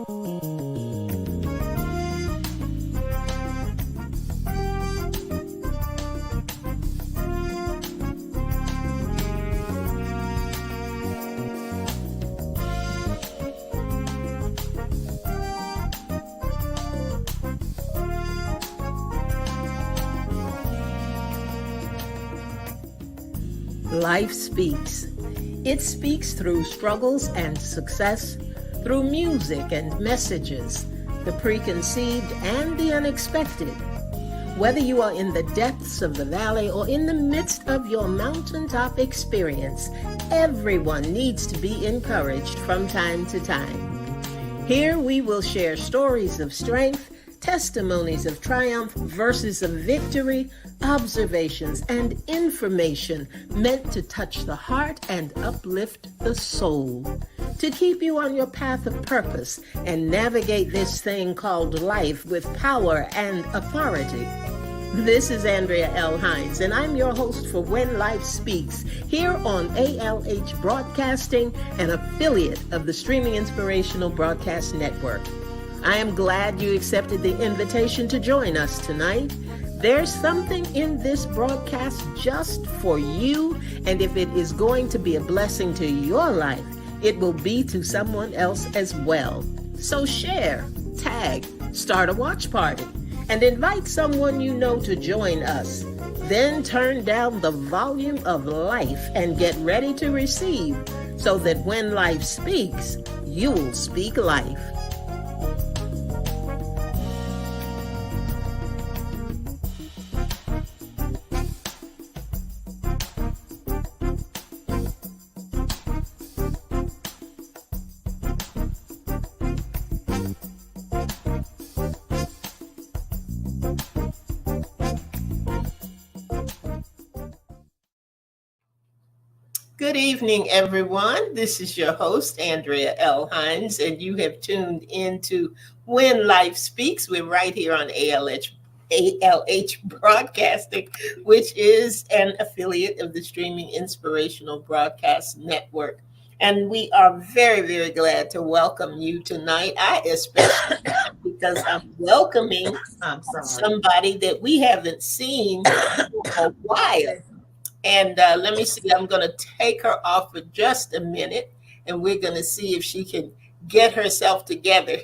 Life speaks. It speaks through struggles and success, through music and messages, the preconceived and the unexpected. Whether you are in the depths of the valley or in the midst of your mountaintop experience, everyone needs to be encouraged from time to time. Here we will share stories of strength, testimonies of triumph, verses of victory, observations, and information meant to touch the heart and uplift the soul, to keep you on your path of purpose and navigate this thing called life with power and authority. This is Andrea L. Hies, and I'm your host for When Life Speaks, here on ALH Broadcasting, an affiliate of the Streaming Inspirational Broadcast Network. I am glad you accepted the invitation to join us tonight. There's something in this broadcast just for you, and if it is going to be a blessing to your life, it will be to someone else as well. So share, tag, start a watch party, and invite someone you know to join us. Then turn down the volume of life and get ready to receive, so that when life speaks, you'll speak life. Good evening, everyone. This is your host, Andrea L. Hies, and you have tuned into When Life Speaks. We're right here on ALH Broadcasting, which is an affiliate of the Streaming Inspirational Broadcast Network. And we are very, very glad to welcome you tonight. I especially because I'm welcoming somebody that we haven't seen for a while. And let me see, I'm going to take her off for just a minute, and we're going to see if she can get herself together.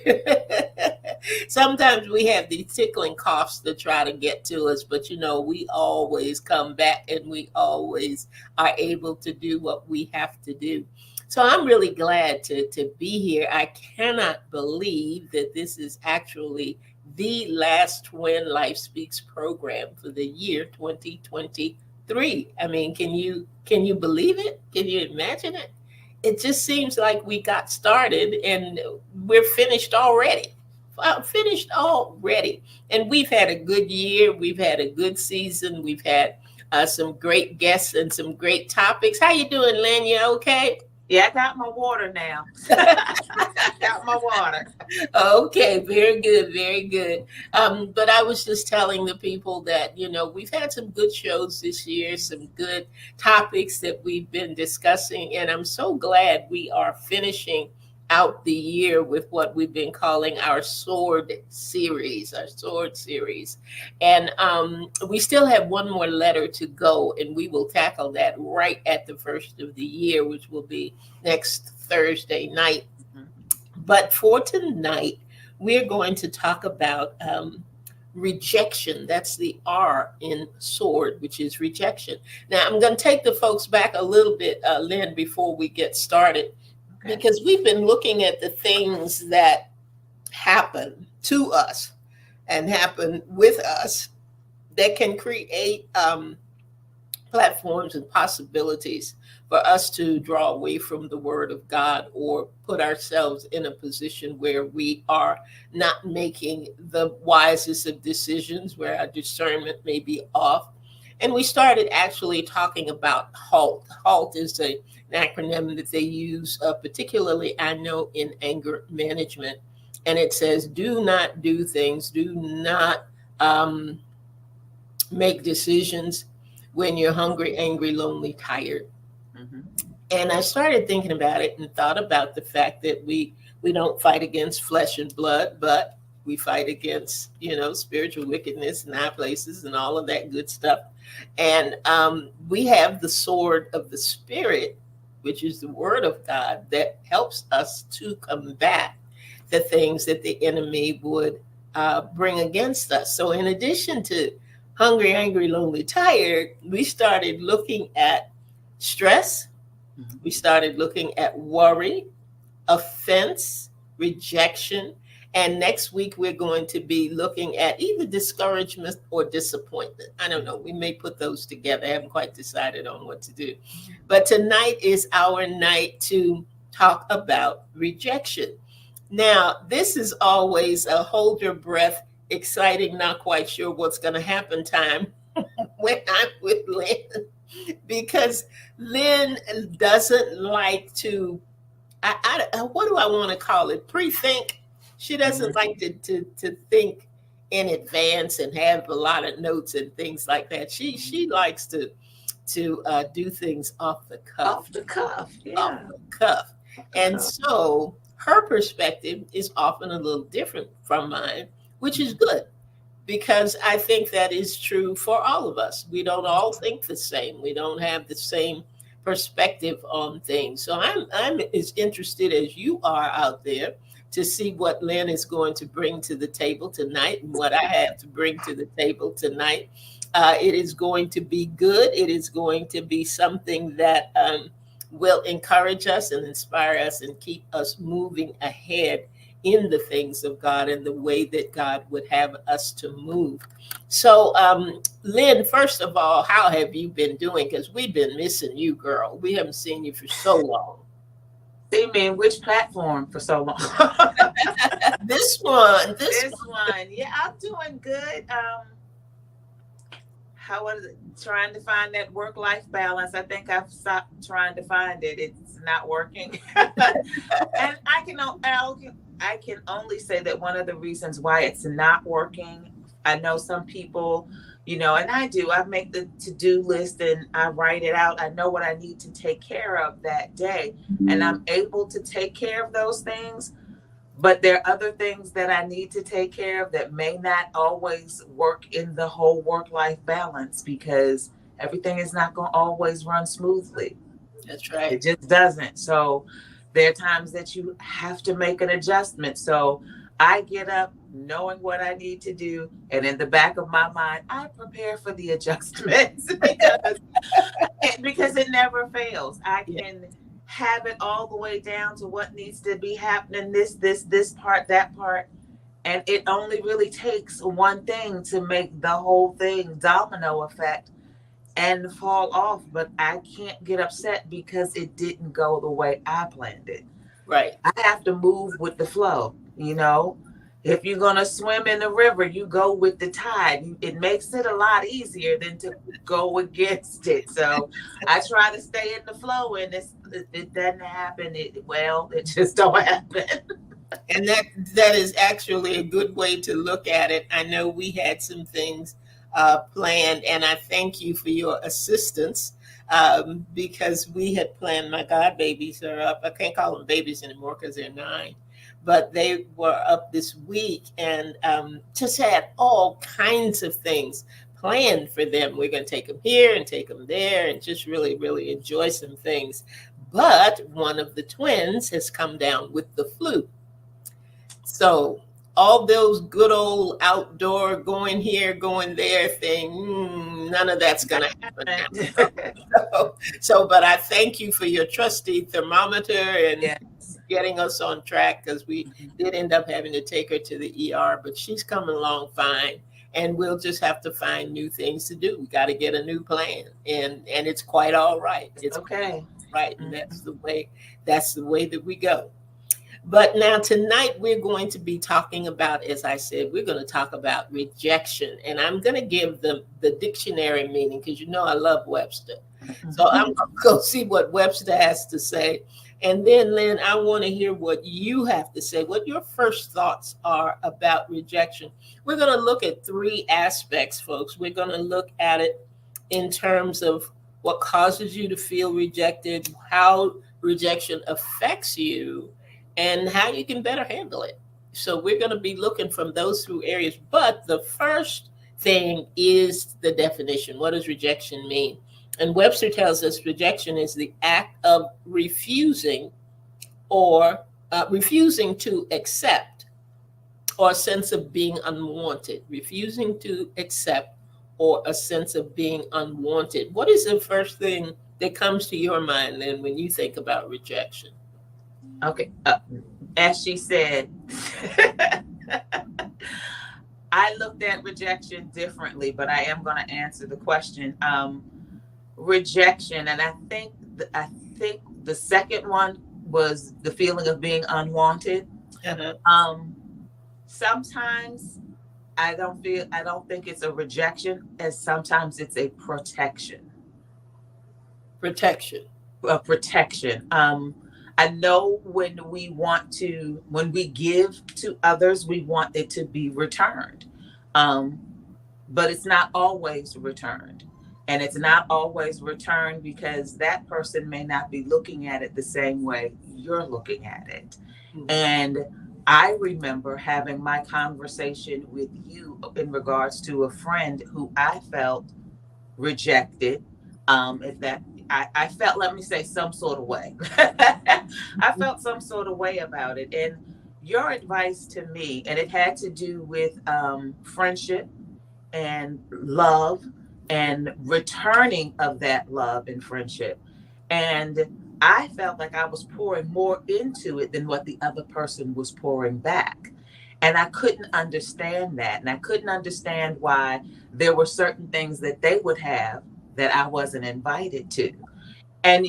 Sometimes we have these tickling coughs to try to get to us, but we always come back and we always are able to do what we have to do. So I'm really glad to be here. I cannot believe that this is actually the last When Life Speaks program for the year 2023. I mean, can you believe it? Can you imagine it? It just seems like we got started and we're finished already. And we've had a good year. We've had a good season. We've had some great guests and some great topics. How you doing, Lynn? You okay? Yeah, I got my water now. Got my water. Okay, very good, very good. But I was just telling the people that, we've had some good shows this year, some good topics that we've been discussing. And I'm so glad we are finishing out the year with what we've been calling our sword series. And we still have one more letter to go, and we will tackle that right at the first of the year, which will be next Thursday night. Mm-hmm. But for tonight, we're going to talk about rejection. That's the R in sword, which is rejection. Now, I'm going to take the folks back a little bit, Lynn, before we get started. Okay. Because we've been looking at the things that happen to us and happen with us that can create platforms and possibilities for us to draw away from the Word of God or put ourselves in a position where we are not making the wisest of decisions, where our discernment may be off. And we started actually talking about HALT. HALT is an acronym that they use, particularly, I know, in anger management. And it says, do not do things, do not make decisions when you're hungry, angry, lonely, tired. Mm-hmm. And I started thinking about it and thought about the fact that we We don't fight against flesh and blood, but we fight against, spiritual wickedness in high places and all of that good stuff. And we have the sword of the Spirit, which is the Word of God, that helps us to combat the things that the enemy would bring against us. So, in addition to hungry, angry, lonely, tired, we started looking at stress. We started looking at worry, offense, rejection. And next week, we're going to be looking at either discouragement or disappointment. I don't know. We may put those together. I haven't quite decided on what to do. But tonight is our night to talk about rejection. Now, this is always a hold your breath, exciting, not quite sure what's going to happen time when I'm with Lynn, because Lynn doesn't like to, what do I want to call it? Pre-think. She doesn't like to think in advance and have a lot of notes and things like that. She likes to do things off the cuff. Off the cuff, yeah. Off the cuff. And so her perspective is often a little different from mine, which is good, because I think that is true for all of us. We don't all think the same. We don't have the same perspective on things. So I'm as interested as you are out there to see what Lynn is going to bring to the table tonight and what I have to bring to the table tonight. It is going to be good. It is going to be something that will encourage us and inspire us and keep us moving ahead in the things of God and the way that God would have us to move. So, Lynn, first of all, how have you been doing? Because we've been missing you, girl. We haven't seen you for so long. See me in which platform for so long? This one. Yeah, I'm doing good. How was it? Trying to find that work-life balance. I think I've stopped trying to find it. It's not working. And I can only say that one of the reasons why it's not working, I know some people, and I do, I make the to-do list and I write it out. I know what I need to take care of that day, and I'm able to take care of those things. But there are other things that I need to take care of that may not always work in the whole work-life balance, because everything is not going to always run smoothly. That's right. It just doesn't. So there are times that you have to make an adjustment. So I get up knowing what I need to do, and in the back of my mind, I prepare for the adjustments because it never fails. I can have it all the way down to what needs to be happening, this part, that part, and it only really takes one thing to make the whole thing domino effect and fall off. But I can't get upset because it didn't go the way I planned it. Right. I have to move with the flow. If you're going to swim in the river, you go with the tide. It makes it a lot easier than to go against it. So I try to stay in the flow, and it doesn't happen. It just don't happen. And that is actually a good way to look at it. I know we had some things planned, and I thank you for your assistance, because we had planned, my god babies are up. I can't call them babies anymore because they're 9. But they were up this week, and just had all kinds of things planned for them. We're going to take them here and take them there and just really, really enjoy some things. But one of the twins has come down with the flu. So all those good old outdoor going here, going there thing, none of that's going to happen. But I thank you for your trusty thermometer and getting us on track, because we did end up having to take her to the ER, but she's coming along fine, and we'll just have to find new things to do. We got to get a new plan, and it's quite all right. It's okay, right, and that's the way that we go. But now tonight we're going to be talking about, as I said, we're going to talk about rejection, and I'm going to give the dictionary meaning, because I love Webster. So I'm going to go see what Webster has to say. And then, Lynn, I want to hear what you have to say, what your first thoughts are about rejection. We're going to look at 3 aspects, folks. We're going to look at it in terms of what causes you to feel rejected, how rejection affects you, and how you can better handle it. So we're going to be looking from those two areas. But the first thing is the definition. What does rejection mean? And Webster tells us rejection is the act of refusing or refusing to accept, or a sense of being unwanted. Refusing to accept or a sense of being unwanted. What is the first thing that comes to your mind then when you think about rejection? Okay. As she said, I looked at rejection differently, but I am going to answer the question. Rejection, and I think the second one was the feeling of being unwanted. Uh-huh. Sometimes I don't think it's a rejection, as sometimes it's a protection. Protection. A protection. I know when we give to others, we want it to be returned. Um, but it's not always returned. And it's not always returned because that person may not be looking at it the same way you're looking at it. Mhm. And I remember having my conversation with you in regards to a friend who I felt rejected. If that I felt, let me say, some sort of way. I felt some sort of way about it. And your advice to me, and it had to do with friendship and love and returning of that love and friendship. And I felt like I was pouring more into it than what the other person was pouring back. And I couldn't understand that. And I couldn't understand why there were certain things that they would have that I wasn't invited to. And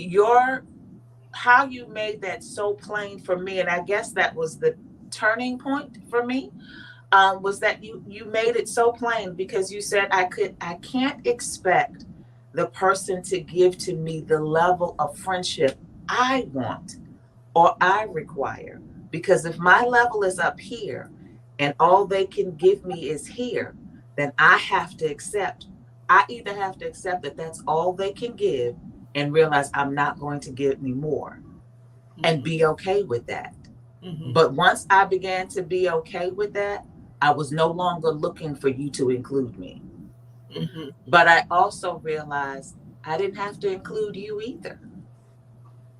how you made that so plain for me, and I guess that was the turning point for me, was that you made it so plain because you said I can't expect the person to give to me the level of friendship I want or I require, because if my level is up here and all they can give me is here, then I either have to accept that that's all they can give and realize I'm not going to give me more and be okay with that. Mhm. But once I began to be okay with that, I was no longer looking for you to include me. Mhm. But I also realized I didn't have to include you either.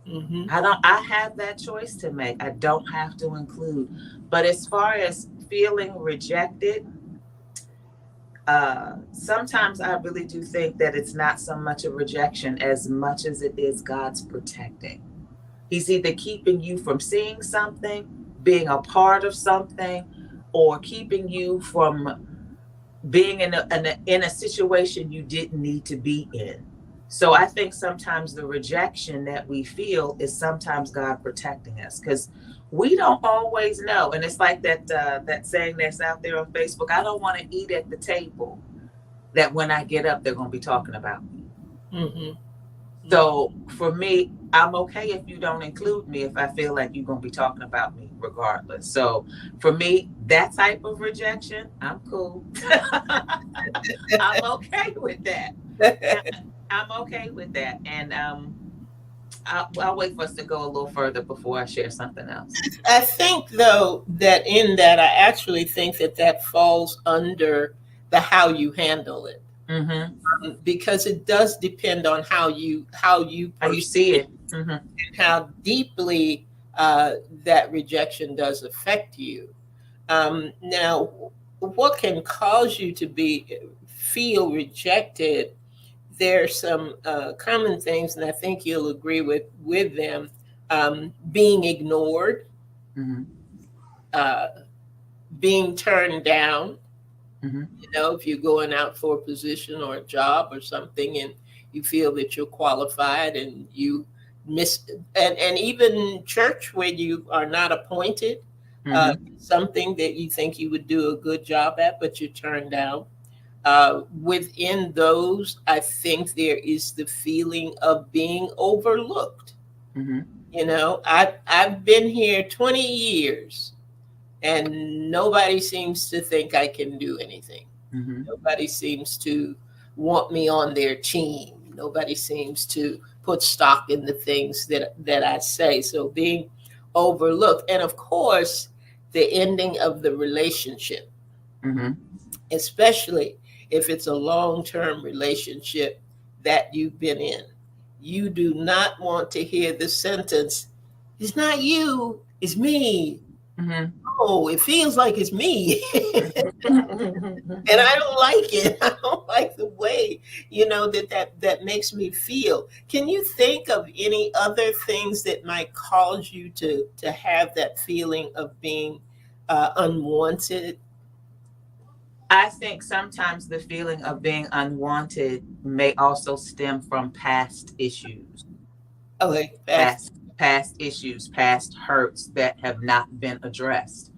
Mhm. I have that choice to make. I don't have to include. But as far as feeling rejected, sometimes I really do think that it's not so much a rejection as much as it is God's protecting. He's either keeping you from seeing something, being a part of something, or keeping you from being in a situation you didn't need to be in. So I think sometimes the rejection that we feel is sometimes God protecting us, because we don't always know. And it's like that saying that's out there on Facebook: I don't want to eat at the table that when I get up they're going to be talking about me. Mhm. So for me, I'm okay if you don't include me if I feel like you're going to be talking about me regardless. So for me, that type of rejection, I'm cool. I'm okay with that. I'm okay with that. And I'll wait for us to go a little further before I share something else. I think, though, that in that, I actually think that that falls under the how you handle it, Mm-hmm. because it does depend on how you How you see perceive it. Mm-hmm. and how deeply that rejection does affect you. Now, what can cause you to feel rejected? There's some common things, and I think you'll agree with them. Being ignored, Mm-hmm. uh, being turned down. Mm-hmm. If you're going out for a position or a job or something, and you feel that you're qualified, and you miss, and even church where you are not appointed, Mm-hmm. something that you think you would do a good job at, but you're turned down. Within those, I think there is the feeling of being overlooked. Mm-hmm. I've been here 20 years, and nobody seems to think I can do anything. Mm-hmm. Nobody seems to want me on their team. Nobody seems to put stock in the things that I say. So being overlooked. And of course, the ending of the relationship, Mm-hmm. especially if it's a long-term relationship that you've been in. You do not want to hear the sentence, it's not you, it's me. Mm-hmm. Oh, it feels like it's me. And I Mm-hmm. don't like it. I don't like the way, that makes me feel. Can you think of any other things that might cause you to have that feeling of being unwanted? I think sometimes the feeling of being unwanted may also stem from past issues, Okay, fast. past issues, past hurts that have not been addressed.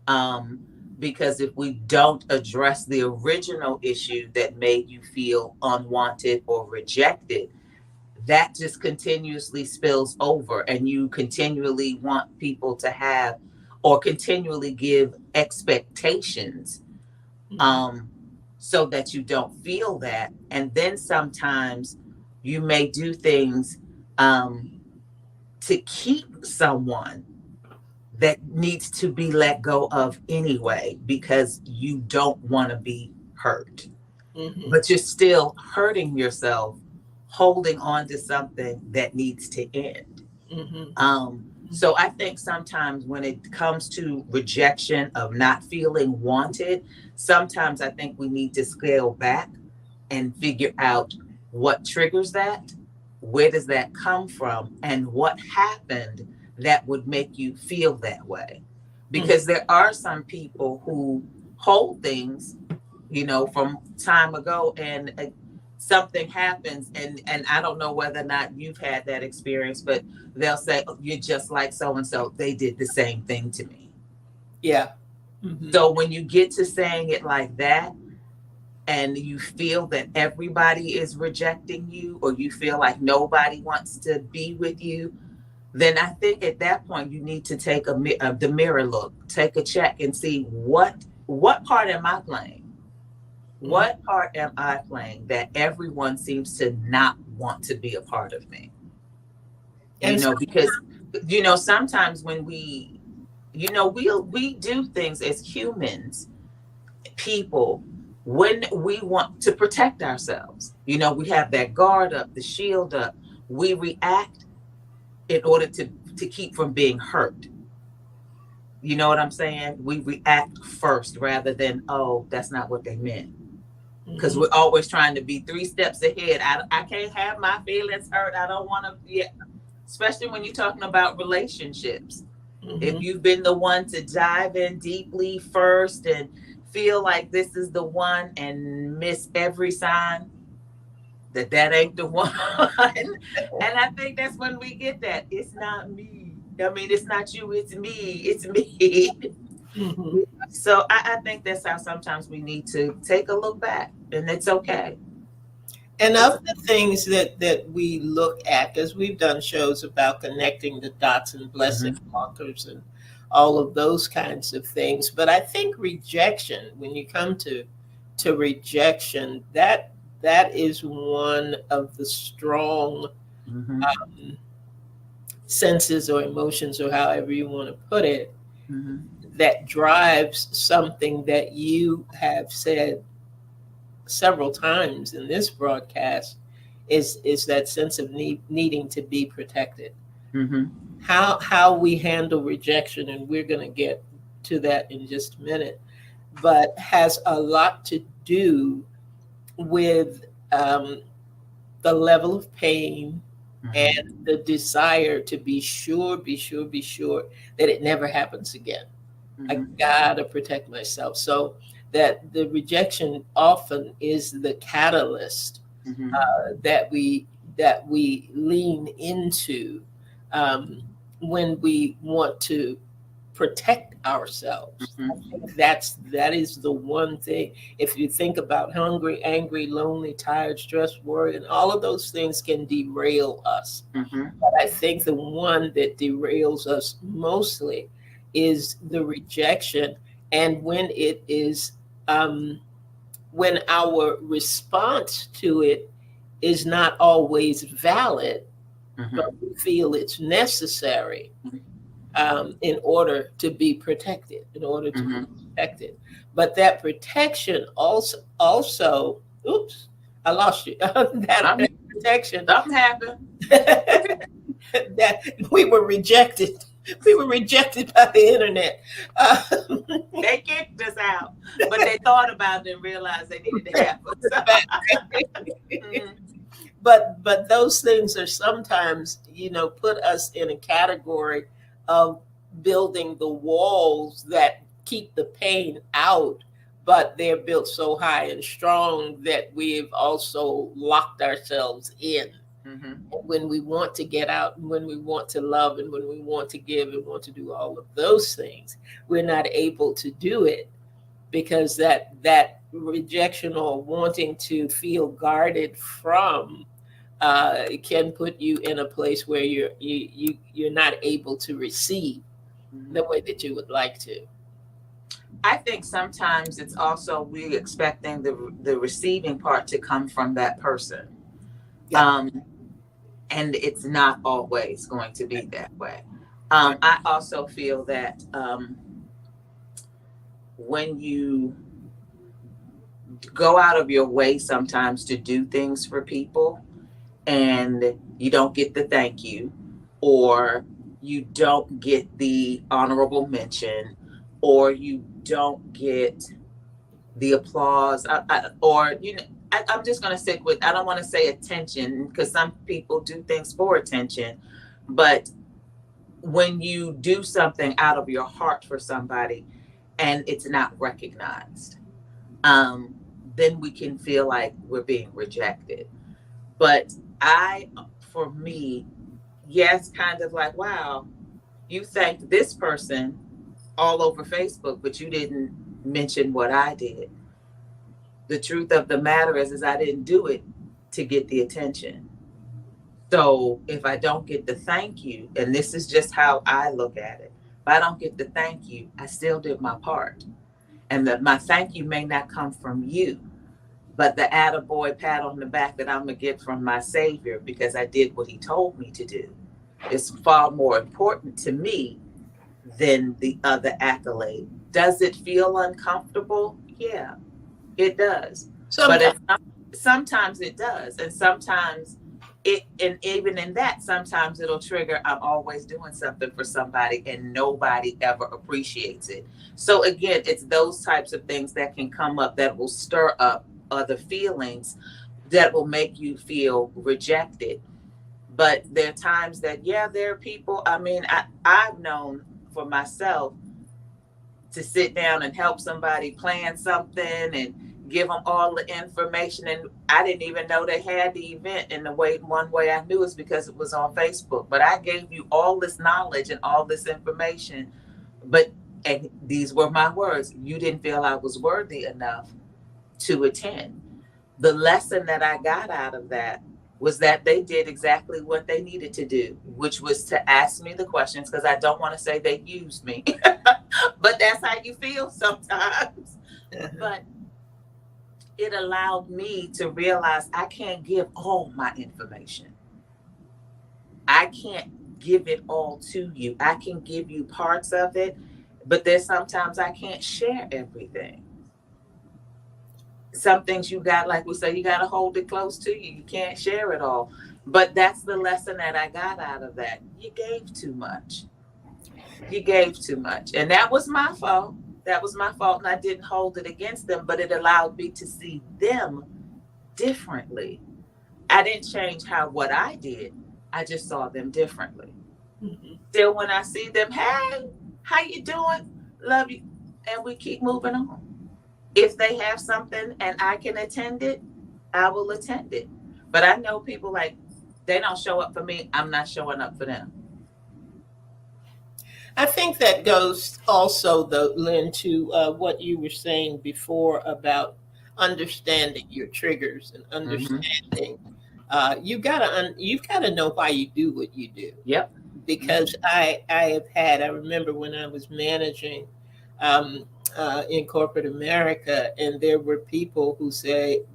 Um, because if we don't address the original issue that made you feel unwanted or rejected, that just continuously spills over, and you continually want people to have or continually give expectations, Mhm, um, so that you don't feel that. And then sometimes you may do things, um, to keep someone that needs to be let go of anyway because you don't want to be hurt, mhm, but you're still hurting yourself holding on to something that needs to end. mhm, So I think sometimes when it comes to rejection of not feeling wanted, sometimes I think we need to scale back and figure out what triggers that, where does that come from, and what happened that would make you feel that way. mhm. Because there are some people who hold things, from time ago, and something happens, and I don't know whether or not you've had that experience, but they'll say, "Oh, you're just like so and so. They did the same thing to me." Yeah. Mhm, So when you get to saying it like that, and you feel that everybody is rejecting you, or you feel like nobody wants to be with you, then I think at that point you need to take the mirror look, take a check, and see what part am I playing? mhm. What part am I playing that everyone seems to not want to be a part of me? And so, Because sometimes when we do things as humans, people, when we want to protect ourselves. We have that guard up, the shield up. We react in order to keep from being hurt. You know what I'm saying? We react first rather than, oh, that's not what they meant. Because mhm, we're always trying to be 3 steps ahead. I can't have my feelings hurt. I don't want to, yeah. Especially when you're talking about relationships. If mhm, you've been the one to dive in deeply first and feel like this is the one and miss every sign that ain't the one. And I think that's when we get that. It's not me. I mean, it's not you, it's me. It's me. mhm. So I think that's how sometimes we need to take a look back, and it's okay. And It's of the things that we look at, because we've done shows about connecting the dots and blessing Mhm. markers and all of those kinds of things, but I think rejection, when you come to rejection, that is one of the strong Mhm. senses or emotions, or however you want to put it, Mhm. that drives something that you have said several times in this broadcast, is that sense of needing to be protected. Mhm. How we handle rejection, and we're going to get to that in just a minute, but has a lot to do with the level of pain and Mhm. the desire to be sure that it never happens again. I Mhm. gotta protect myself. So that the rejection often is the catalyst Mhm. that we lean into, um, when we want to protect ourselves. I Mhm. think that is the one thing. If you think about hungry, angry, lonely, tired, stressed, worried, and all of those things can derail us. Mhm. But I think the one that derails us mostly is the rejection, and um, when our response to it is not always valid, but Mhm. we feel it's necessary. in order to be protected, in order to be Mm-hmm. protected. But that protection also, oops, I lost you. That Something, protection something happened. that we were rejected. We were rejected by the internet. Um, They kicked us out, but they thought about it and realized they needed to have us. Mhm. but those things are sometimes, put us in a category of building the walls that keep the pain out, but they're built so high and strong that we've also locked ourselves in. Mhm. When we want to get out, and when we want to love, and when we want to give and want to do all of those things, we're not able to do it because that rejection or wanting to feel guarded from can put you in a place where you're not able to receive the Mhm. way that you would like to. I think sometimes it's also we expecting the receiving part to come from that person, Yeah. um, and it's not always going to be that way. Right. I also feel that when you go out of your way sometimes to do things for people and you don't get the thank you, or you don't get the honorable mention, or you don't get the applause, or I'm just going to stick with, I don't want to say attention because some people do things for attention, but when you do something out of your heart for somebody and it's not recognized, um, then we can feel like we're being rejected. But for me, yes, kind of like, wow, you thanked this person all over Facebook, but you didn't mention what I did. The truth of the matter is I didn't do it to get the attention. So if I don't get the thank you, and this is just how I look at it, if I don't get the thank you, I still did my part. And that my thank you may not come from you, but the attaboy pat on the back that I'm gonna get from my Savior because I did what He told me to do is far more important to me than the other accolade. Does it feel uncomfortable? Yeah, it does. But Sometimes. sometimes it does, and sometimes and even in that, sometimes it'll trigger. I'm always doing something for somebody, and nobody ever appreciates it. So again, it's those types of things that can come up that will stir up other feelings that will make you feel rejected. But there are times that, yeah, there are people. I mean, I've known for myself to sit down and help somebody plan something and give them all the information, and I didn't even know they had the event. And the way one way I knew is because it was on Facebook. But I gave you all this knowledge and all this information, but and these were my words, you didn't feel I was worthy enough to attend. The lesson that I got out of that was that they did exactly what they needed to do, which was to ask me the questions, because I don't want to say they used me, but that's how you feel sometimes. But it allowed me to realize I can't give all my information. I can't give it all to you. I can give you parts of it, but there's sometimes I can't share everything. Some things you got, like we say, you got to hold it close to you. You can't share it all. But that's the lesson that I got out of that. You gave too much. You gave too much. And that was my fault. That was my fault. And I didn't hold it against them, but it allowed me to see them differently. I didn't change what I did. I just saw them differently. Mhm. Still, when I see them, hey, how you doing? Love you. And we keep moving on. If they have something and I can attend it, I will attend it. But I know people like, they don't show up for me, I'm not showing up for them. I think that goes also, though, Lynn, to what you were saying before about understanding your triggers and Mm-hmm. understanding. You've gotta know why you do what you do, Yep. because I remember when I was managing um, in corporate America, and there were people who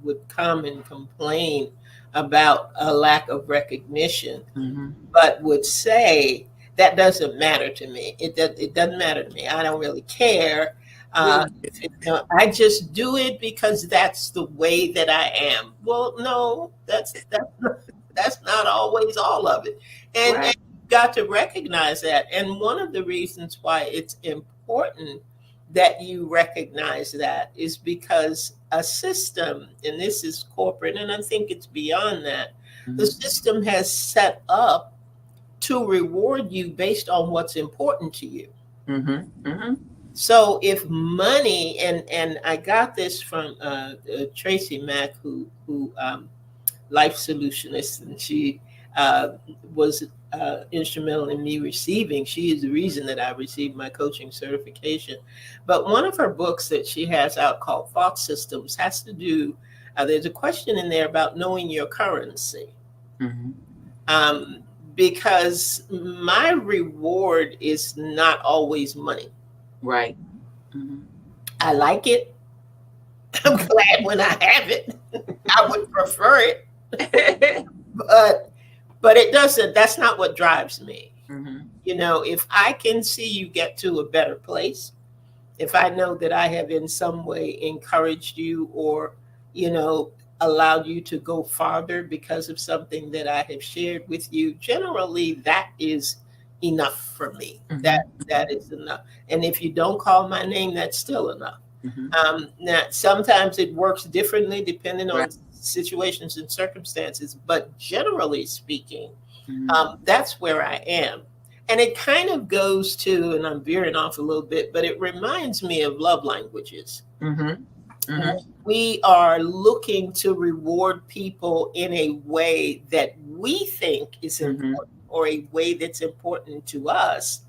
would come and complain about a lack of recognition, Mm-hmm. but would say that doesn't matter to me. It doesn't matter to me. I don't really care. Well, I just do it because that's the way that I am. Well, no, that's not always all of it, and right. you've got to recognize that. And one of the reasons why it's important that you recognize that is because a system, and this is corporate, and I think it's beyond that. The Mhm. system has set up to reward you based on what's important to you. Mhm. Mhm. So if money, and I got this from Tracy Mack, who life solutionist, and she was instrumental in me receiving. She is the reason that I received my coaching certification. But one of her books that she has out called Thought Systems has to do. There's a question in there about knowing your currency. Mhm. Um, because my reward is not always money. Right. Mhm. I like it. I'm glad when I have it. I would prefer it, but it doesn't. That's not what drives me. Mhm. If I can see you get to a better place, if I know that I have in some way encouraged you or, you know, allowed you to go farther because of something that I have shared with you, generally that is enough for me. Mhm. That is enough. And if you don't call my name, that's still enough. Mhm. Now, sometimes it works differently depending Right. on situations and circumstances, but generally speaking, Mhm. that's where I am. And it kind of goes to, and I'm veering off a little bit, but it reminds me of love languages. Mhm. Mhm. We are looking to reward people in a way that we think is Mhm. important or a way that's important to us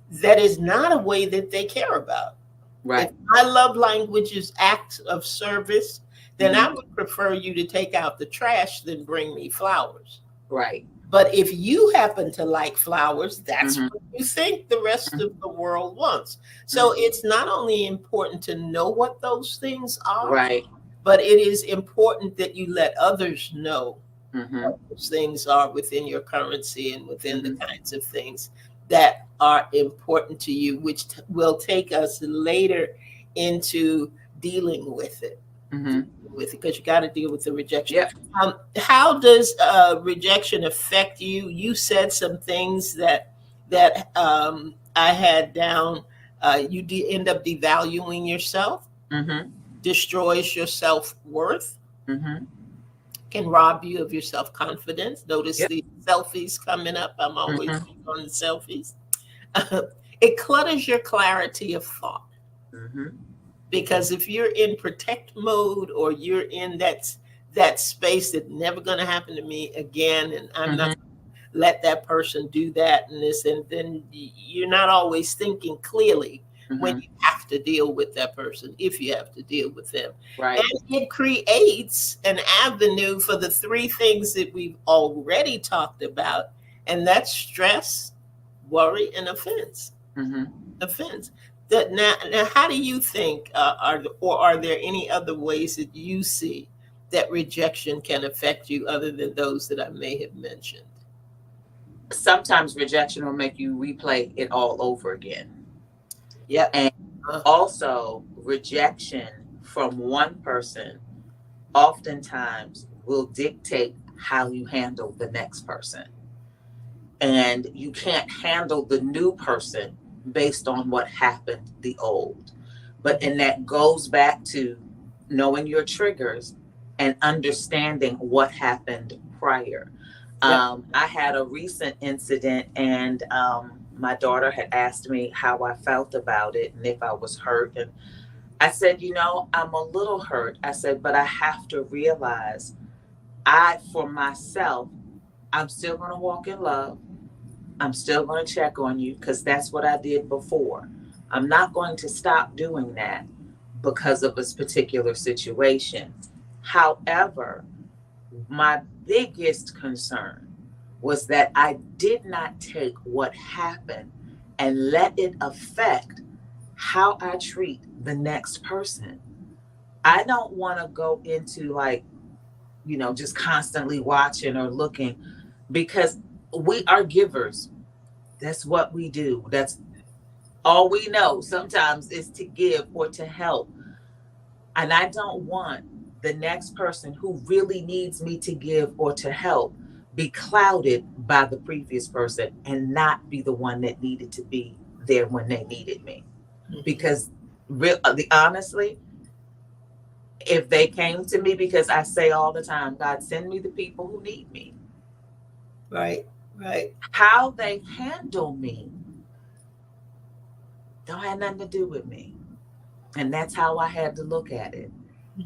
that is not a way that they care about. If Right. my love language is acts of service, then I Mhm. would prefer you to take out the trash than bring me flowers. Right. But if you happen to like flowers, that's Mhm. what you think the rest Mhm. of the world wants. Mhm. So it's not only important to know what those things are, Right. but it is important that you let others know what Mhm. those things are within your currency and within the Mhm. kinds of things that are important to you, which will take us later into dealing with it. Mhm. Because you got to deal with the rejection. Yep. How does rejection affect you? You said some things that I had down. End up devaluing yourself, Mhm. destroys your self worth, Mhm. can rob you of your self confidence. Notice Yep. the selfies coming up. I'm always Mhm. on the selfies. It clutters your clarity of thought. Mhm. Because if you're in protect mode or you're in that space that never going to happen to me again, and I'm not Mhm. let that person do that and this, and then you're not always thinking clearly when Mhm. you have to deal with that person, if you have to deal with them. Right. And it creates an avenue for the three things that we've already talked about, and that's stress, worry, and Mhm. offense. That now, how do you think, are there any other ways that you see that rejection can affect you other than those that I may have mentioned? Sometimes rejection will make you replay it all over again. Yep. And also, rejection from one person oftentimes will dictate how you handle the next person. And you can't handle the new person based on what happened the old. And that goes back to knowing your triggers and understanding what happened prior. Yep. I had a recent incident, and my daughter had asked me how I felt about it and if I was hurt. And I said, I'm a little hurt. I said, but I have to realize for myself, I'm still going to walk in love. I'm still going to check on you because that's what I did before. I'm not going to stop doing that because of this particular situation. However, my biggest concern was that I did not take what happened and let it affect how I treat the next person. I don't want to go into just constantly watching or looking, because we are givers. That's what we do. That's all we know sometimes is to give or to help. And I don't want the next person who really needs me to give or to help be clouded by the previous person and not be the one that needed to be there when they needed me. Because honestly, if they came to me, because I say all the time, God, send me the people who need me. Right, right. How they handle me don't have nothing to do with me. And that's how I had to look at it.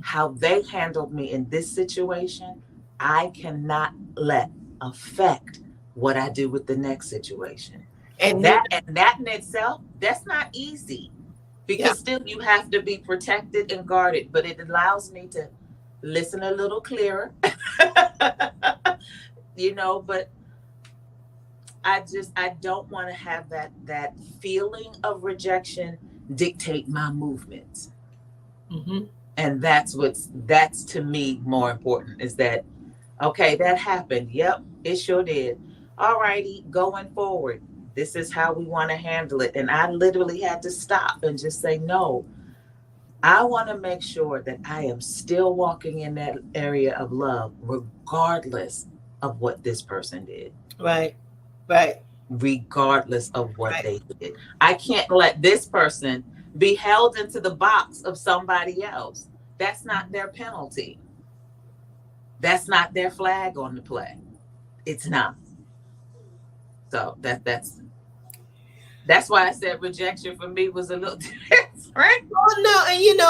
How they handled me in this situation, I cannot let affect what I do with the next situation. And that in itself, that's not easy, because still you have to be protected and guarded, but it allows me to listen a little clearer. But I don't want to have that feeling of rejection dictate my movements. And that's to me more important, is that, okay, that happened. Yep, it sure did. All righty, going forward, this is how we want to handle it. And I literally had to stop and just say, no, I want to make sure that I am still walking in that area of love, regardless of what this person did. Right, right. Regardless of what they did. I can't let this person be held into the box of somebody else. That's not their penalty. That's not their flag on the play. It's not. So that's why I said rejection for me was a little different. Oh no,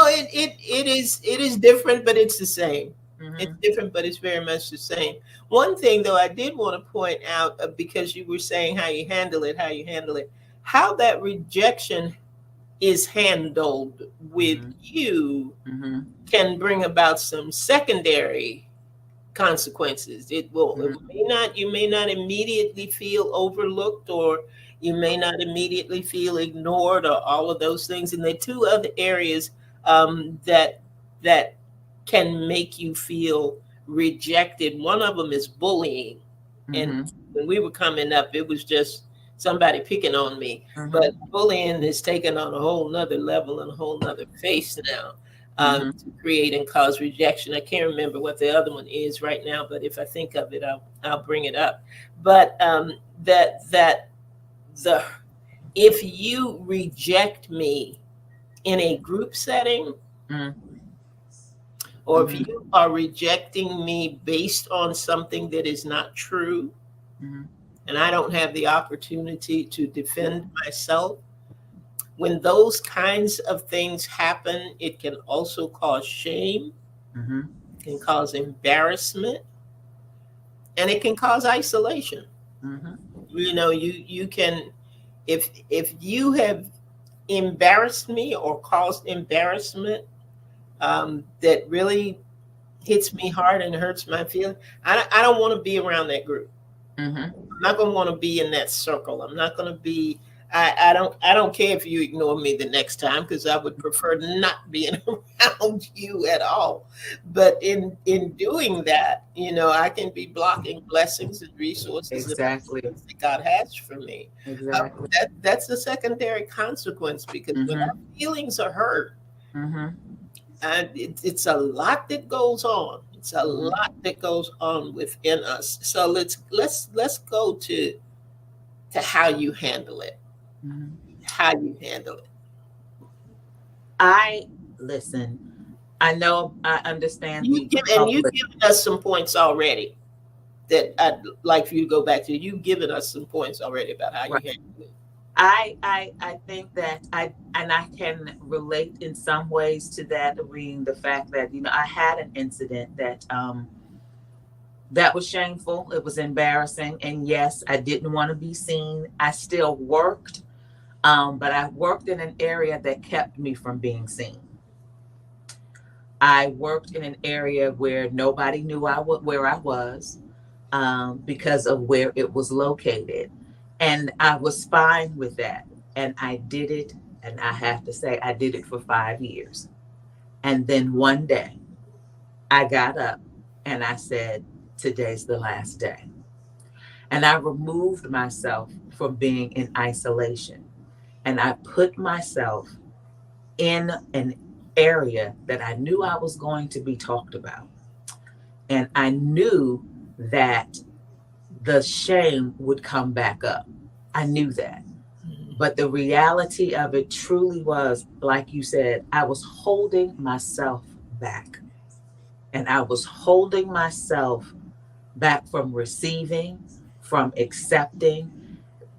and it is different, but it's the same. It's different, but it's very much the same. One thing, though, I did want to point out, because you were saying how you handle it, how that rejection is handled with you can bring about some secondary consequences. You may not immediately feel overlooked, or you may not immediately feel ignored, or all of those things. And there are two other areas that can make you feel rejected. One of them is bullying. And when we were coming up, it was just somebody picking on me. But bullying is taken on a whole nother level and a whole nother face now, to create and cause rejection. I can't remember what the other one is right now, but if I think of it, I'll bring it up. But if you reject me in a group setting, or if you are rejecting me based on something that is not true, and I don't have the opportunity to defend myself, when those kinds of things happen, it can also cause shame, it can cause embarrassment, and it can cause isolation. You can, if you have embarrassed me or caused embarrassment that really hits me hard and hurts my feelings, I don't want to be around that group. I'm not going to want to be in that circle. I'm not going to be. I don't care if you ignore me the next time, because I would prefer not being around you at all. But in doing that, I can be blocking blessings and resources that God has for me. Exactly. That's the secondary consequence, because when our feelings are hurt, it's a lot that goes on. It's a lot that goes on within us. So let's go to how you handle it. How you handle it. I know, I understand. You've given us some points already that I'd like for you to go back to. You've given us some points already about how you handle it. I think that I can relate in some ways to that, being the fact that I had an incident that was shameful. It was embarrassing, and yes, I didn't want to be seen. I still worked, but I worked in an area that kept me from being seen. I worked in an area where nobody knew where I was, because of where it was located. And I was fine with that. And I did it. And I have to say, I did it for 5 years. And then one day I got up and I said, today's the last day. And I removed myself from being in isolation. And I put myself in an area that I knew I was going to be talked about. And I knew that the shame would come back up. I knew that. But the reality of it truly was, like you said, I was holding myself back. And I was holding myself back from receiving, from accepting,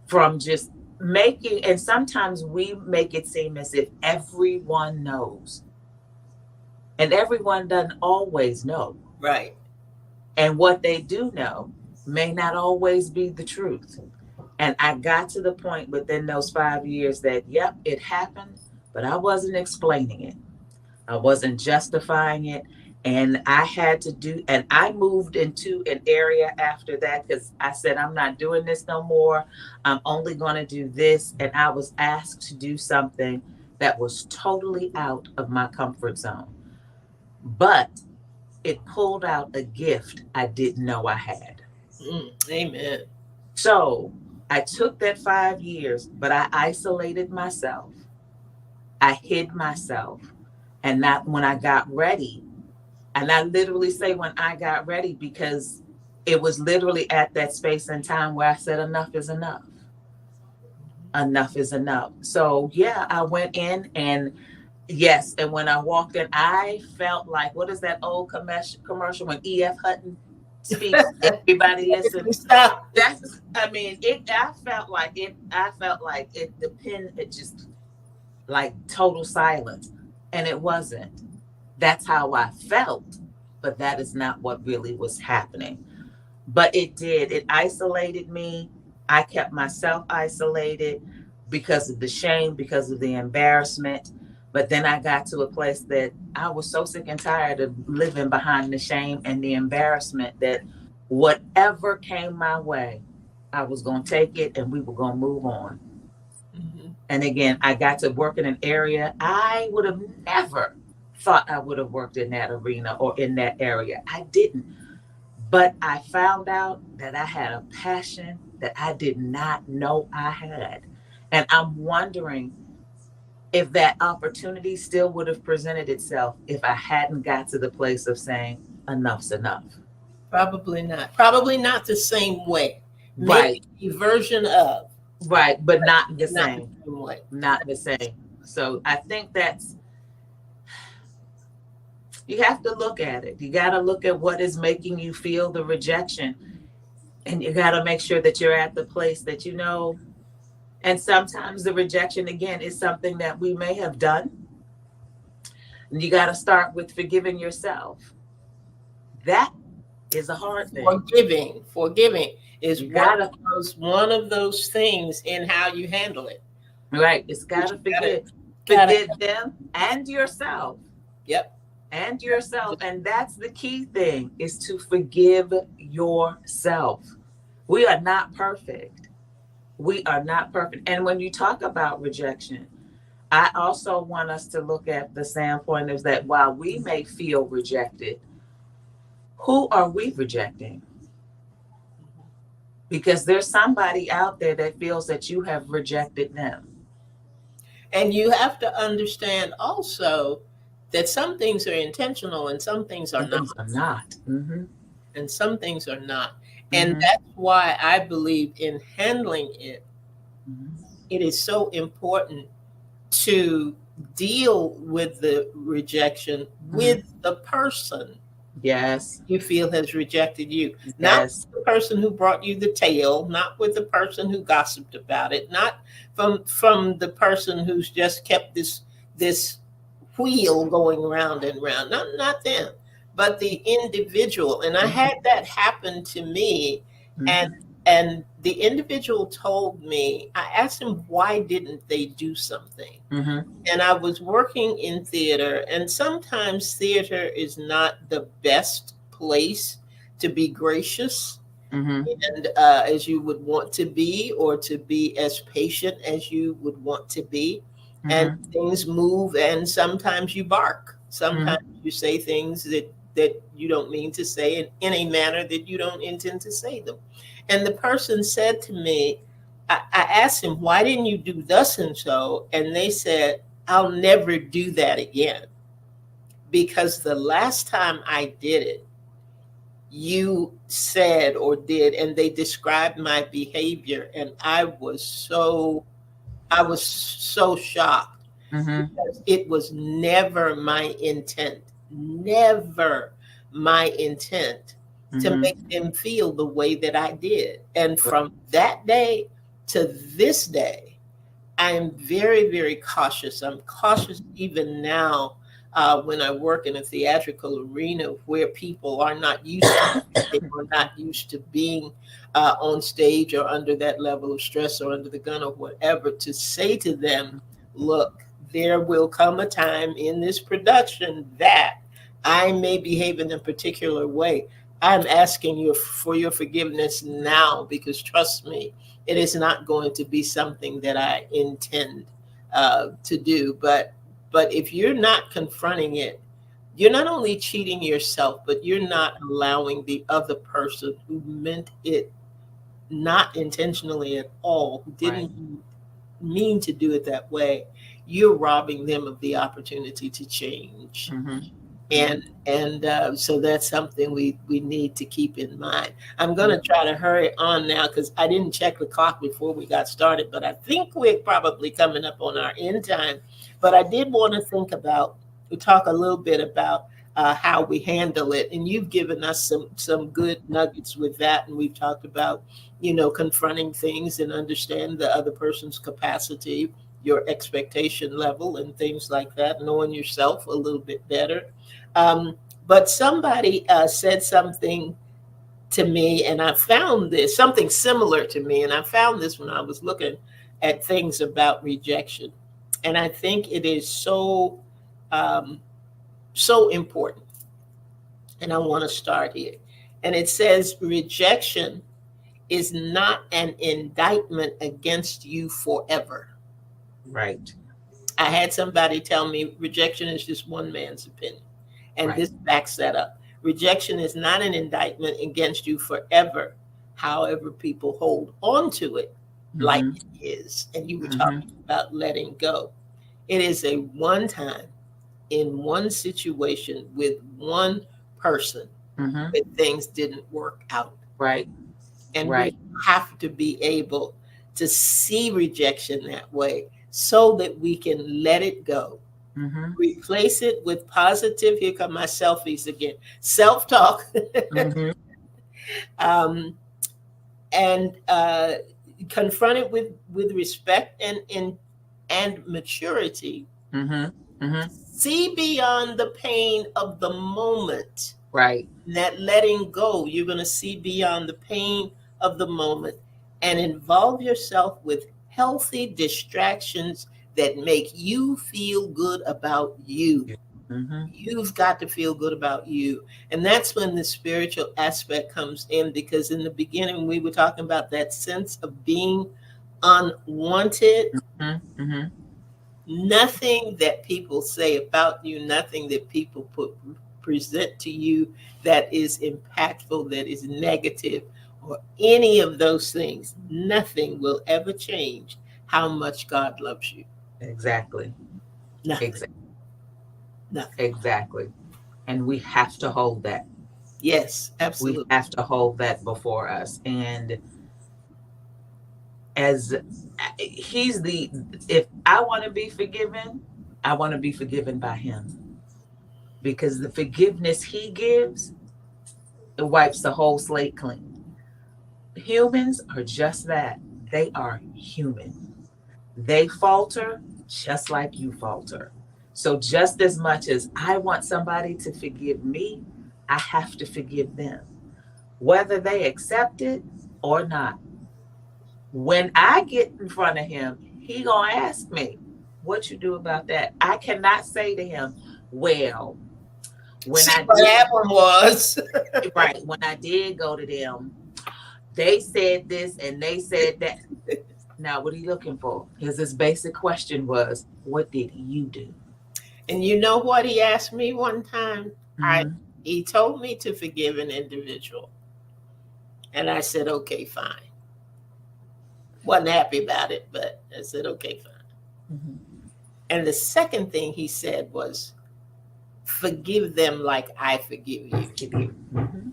from just making, and sometimes we make it seem as if everyone knows. And everyone doesn't always know. Right. And what they do know may not always be the truth. And I got to the point within those 5 years that, yep, it happened, but I wasn't explaining it. I wasn't justifying it. And I had to do, and I moved into an area after that because I said, I'm not doing this no more. I'm only going to do this. And I was asked to do something that was totally out of my comfort zone. But it pulled out a gift I didn't know I had. Amen. So I took that 5 years, but I isolated myself. I hid myself. And not when I got ready, and I literally say when I got ready, because it was literally at that space and time where I said, enough is enough. Enough is enough. So yeah, I went in and yes. And when I walked in, I felt like, what is that old commercial when E.F. Hutton speaks, everybody listens. That's, I mean, I felt like it depended, it just like total silence. And it wasn't. That's how I felt, but that is not what really was happening. But it did. It isolated me. I kept myself isolated because of the shame, because of the embarrassment. But then I got to a place that I was so sick and tired of living behind the shame and the embarrassment that whatever came my way, I was going to take it and we were going to move on. Mm-hmm. And again, I got to work in an area I would have never thought I would have worked in that arena or in that area. I didn't. But I found out that I had a passion that I did not know I had. And I'm wondering if that opportunity still would have presented itself if I hadn't got to the place of saying, enough's enough. Probably not. Probably not the same way. Right. Maybe a version of. Right, but not the same. Not the same way. Not the same. So I think that's, you have to look at it. You got to look at what is making you feel the rejection. And you got to make sure that you're at the place that you know. And sometimes the rejection, again, is something that we may have done. And you got to start with forgiving yourself. That is a hard thing. Forgiving is one of those things in how you handle it. Right. It's got to forgive. Forgive them and yourself. Yep. And yourself. And that's the key thing, is to forgive yourself. We are not perfect. We are not perfect. And when you talk about rejection, I also want us to look at the standpoint is that while we may feel rejected, who are we rejecting? Because there's somebody out there that feels that you have rejected them. And you have to understand also that some things are intentional and some things are not. Mm-hmm. And some things are not. And that's why I believe in handling it. Mm-hmm. It is so important to deal with the rejection with the person. Yes. You feel has rejected you. Yes. Not the person who brought you the tale, not with the person who gossiped about it, not from the person who's just kept this wheel going round and round. Not them, but the individual. And I had that happen to me. And the individual told me, I asked him, why didn't they do something? And I was working in theater, and sometimes theater is not the best place to be gracious and as you would want to be, or to be as patient as you would want to be. And things move, and sometimes you bark. Sometimes you say things that that you don't mean to say, and in a manner that you don't intend to say them. And the person said to me, I asked him, why didn't you do thus and so? And they said, I'll never do that again. Because the last time I did it, you said or did, and they described my behavior, and I was so shocked, because it was never my intent, never my intent to make them feel the way that I did. And from that day to this day, I am very, very cautious. I'm cautious even now, when I work in a theatrical arena where people are not used to they are not used to being on stage or under that level of stress or under the gun or whatever, to say to them, look, there will come a time in this production that I may behave in a particular way. I'm asking you for your forgiveness now, because trust me, it is not going to be something that I intend to do. But if you're not confronting it, you're not only cheating yourself, but you're not allowing the other person who meant it not intentionally at all, who didn't mean to do it that way, you're robbing them of the opportunity to change. And so that's something we need to keep in mind. I'm going to try to hurry on now, because I didn't check the clock before we got started, but I think we're probably coming up on our end time. But I did want to talk a little bit about how we handle it. And you've given us some good nuggets with that. And we've talked about, confronting things and understand the other person's capacity, your expectation level, and things like that, knowing yourself a little bit better. But somebody said something to me, and I found this, something similar to me, and I found this when I was looking at things about rejection. And I think it is so important. And I want to start here. And it says, rejection is not an indictment against you forever. Right. I had somebody tell me rejection is just one man's opinion. And this backs that up. Rejection is not an indictment against you forever. However, people hold on to it like it is. And you were talking about letting go. It is a one time, in one situation, with one person, that things didn't work out. Right. And we have to be able to see rejection that way, so that we can let it go. Replace it with positive, here come my selfies again, self-talk, and confront it with respect and maturity. See beyond the pain of the moment. Right. That letting go, you're going to see beyond the pain of the moment, and involve yourself with healthy distractions that make you feel good about you. You've got to feel good about you. And that's when the spiritual aspect comes in, because in the beginning we were talking about that sense of being unwanted. Nothing that people say about you, nothing that people present to you that is impactful, that is negative, or any of those things, nothing will ever change how much God loves you. Exactly. Nothing. Nothing. Exactly. And we have to hold that. Yes, absolutely. We have to hold that before us. And as if I want to be forgiven, I want to be forgiven by him. Because the forgiveness he gives, it wipes the whole slate clean. Humans are just that. They are human. They falter just like you falter. So just as much as I want somebody to forgive me, I have to forgive them, whether they accept it or not. When I get in front of him, he gonna ask me, what you do about that? I cannot say to him, well, when when I did go to them, they said this and they said that. Now, what are you looking for? His basic question was, what did you do? And you know what he asked me one time? He told me to forgive an individual. And I said, okay, fine. Wasn't happy about it, but I said, okay, fine. Mm-hmm. And the second thing he said was, forgive them like I forgive you. Mm-hmm.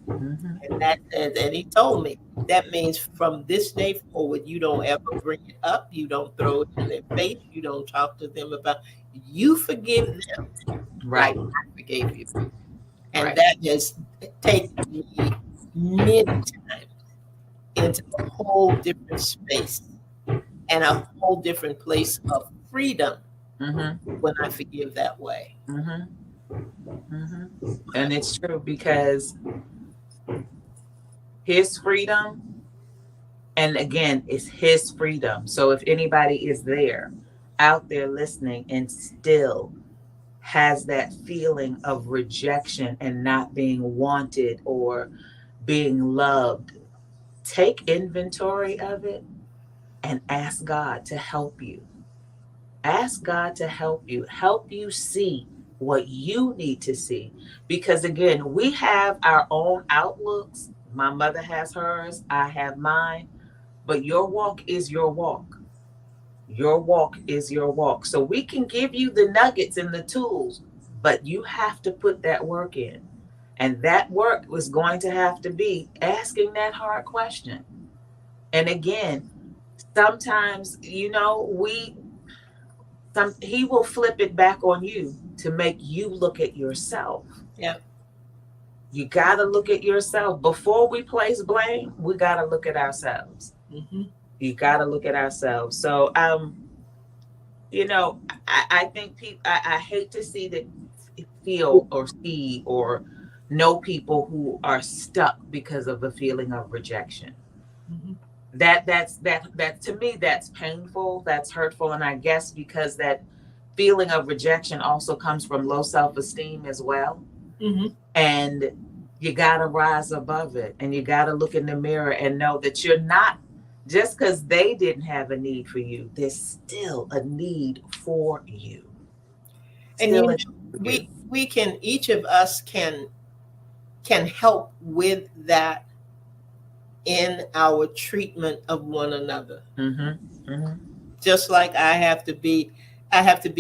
Mm-hmm. And he told me that means from this day forward, you don't ever bring it up. You don't throw it in their face. You don't talk to them about, you forgive them Right. like I forgave you. And Right. that has taken me many times into a whole different space and a whole different place of freedom Mm-hmm. when I forgive that way. Mm-hmm. Mm-hmm. And it's true, because his freedom, and again, it's his freedom. So if anybody is there, out there listening, and still has that feeling of rejection and not being wanted or being loved, take inventory of it and ask God to help you. Ask God to help you see what you need to see. Because again, we have our own outlooks. My mother has hers, I have mine, but your walk is your walk. Your walk is your walk. So we can give you the nuggets and the tools, but you have to put that work in. And that work was going to have to be asking that hard question. And again, sometimes, he will flip it back on you to make you look at yourself. Yeah. You got to look at yourself. Before we place blame, we got to look at ourselves. Mm-hmm. You got to look at ourselves. So, I think people, I hate to see that, feel or see or know people who are stuck because of a feeling of rejection. Mm-hmm. That to me, that's painful, that's hurtful. And I guess because that feeling of rejection also comes from low self-esteem as well. Mm-hmm. And you got to rise above it, and you got to look in the mirror and know that you're not, just because they didn't have a need for you, there's still a need for you. And we can, each of us can help with that in our treatment of one another. Mm-hmm. Mm-hmm. Just like I have to be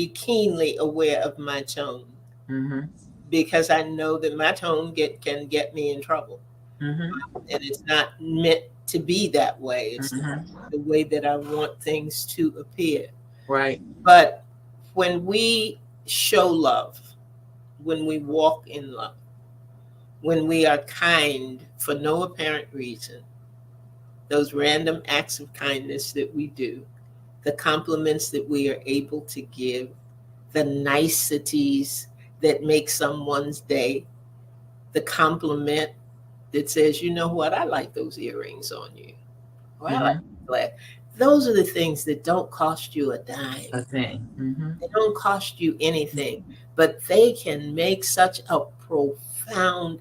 keenly aware of my tone. Mm-hmm. Because I know that my tone can get me in trouble. Mm-hmm. And it's not meant to be that way. It's Mm-hmm. the way that I want things to appear. Right. But when we show love, when we walk in love, when we are kind for no apparent reason, those random acts of kindness that we do, the compliments that we are able to give, the niceties that make someone's day, the compliment that says, you know what, I like those earrings on you. Or I like that. Those are the things that don't cost you a dime. A thing. Mm-hmm. They don't cost you anything, but they can make such a profound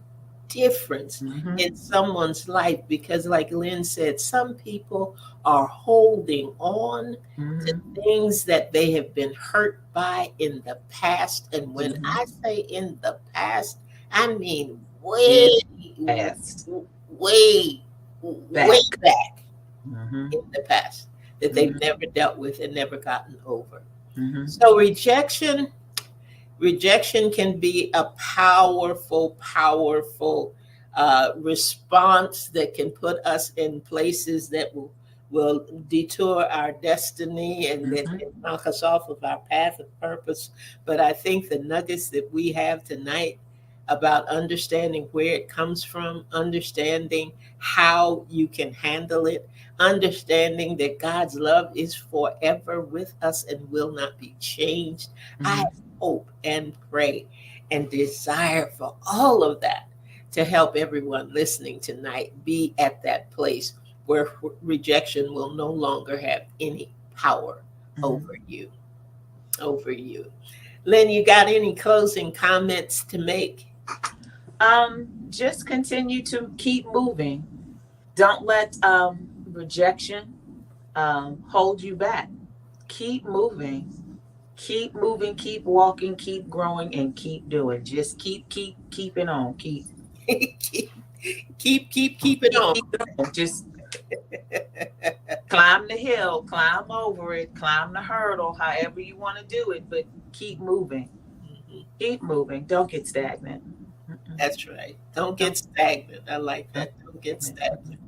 difference in someone's life. Because like Lynn said, some people are holding on to things that they have been hurt by in the past. And when I say in the past, I mean way Past. way back Mm-hmm. in the past that they've never dealt with and never gotten over. Mm-hmm. So rejection can be a powerful response that can put us in places that will detour our destiny and that can knock us off of our path of purpose. But I think the nuggets that we have tonight about understanding where it comes from, understanding how you can handle it, understanding that God's love is forever with us and will not be changed. I hope and pray and desire for all of that to help everyone listening tonight be at that place where rejection will no longer have any power over you. Lynn, you got any closing comments to make? Just continue to keep moving. Don't let rejection hold you back. Keep moving. Keep moving, keep walking, keep growing, and keep doing. Just keeping on. Keep it on. Keep going. Just climb the hill, climb over it, climb the hurdle, however you want to do it, but keep moving. Mhm. Keep moving. Don't get stagnant. Mm-mm. That's right. Don't Don't get stagnant. I like get that. Don't get stagnant. stagnant.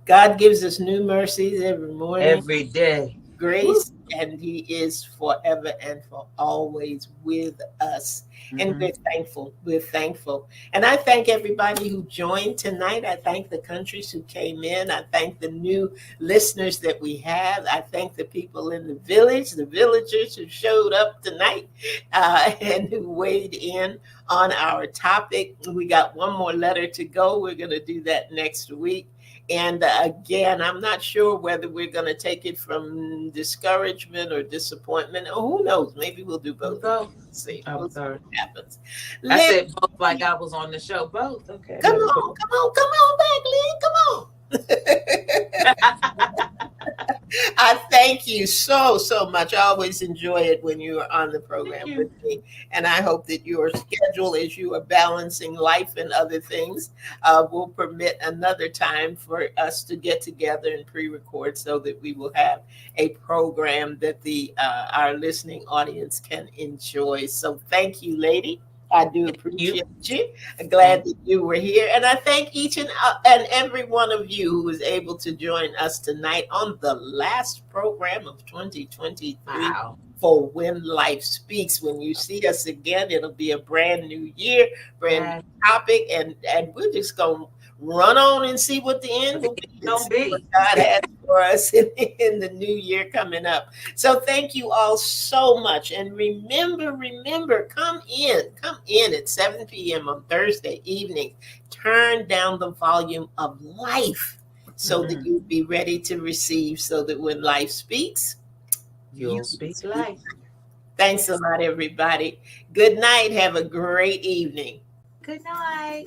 God gives us new mercies every morning, Every day. Woo. grace, and He is forever and for always with us. And Mm-hmm. we're thankful. We're thankful. And I thank everybody who joined tonight. I thank the countries who came in. I thank the new listeners that we have. I thank the people in the village, the villagers who showed up tonight and who weighed in on our topic. We got one more letter to go. We're going to do that next week. And again, I'm not sure whether we're going to take it from discouragement or disappointment. Or who knows? Maybe we'll do both. Both. We'll see. I'm We'll see sorry. what happens. I Lynn, said both like I was on the show. Both. Okay. come on, come on back, Lynn. Come on. I thank you so much. I always enjoy it when you are on the program Thank with you. me. And I hope that your schedule, as you are balancing life and other things, will permit another time for us to get together and pre-record so that we will have a program that the our listening audience can enjoy. So thank you, lady. I do You. appreciate you. I'm glad that you were here. And I thank each and every one of you who was able to join us tonight on the last program of 2023 Wow. for When Life Speaks. When you see us again, it'll be a brand new year, brand Yeah. new topic, and we're just going to run on and see what the end will be and Don't see what be. God has for us in the new year coming up. So thank you all so much. And remember, come in at 7 p.m. on Thursday evening. Turn down the volume of life so that Mm-hmm. you'll be ready to receive, so that when life speaks, you You'll speak speak. life. Thanks a lot, everybody. Good night. Have a great evening. Good night.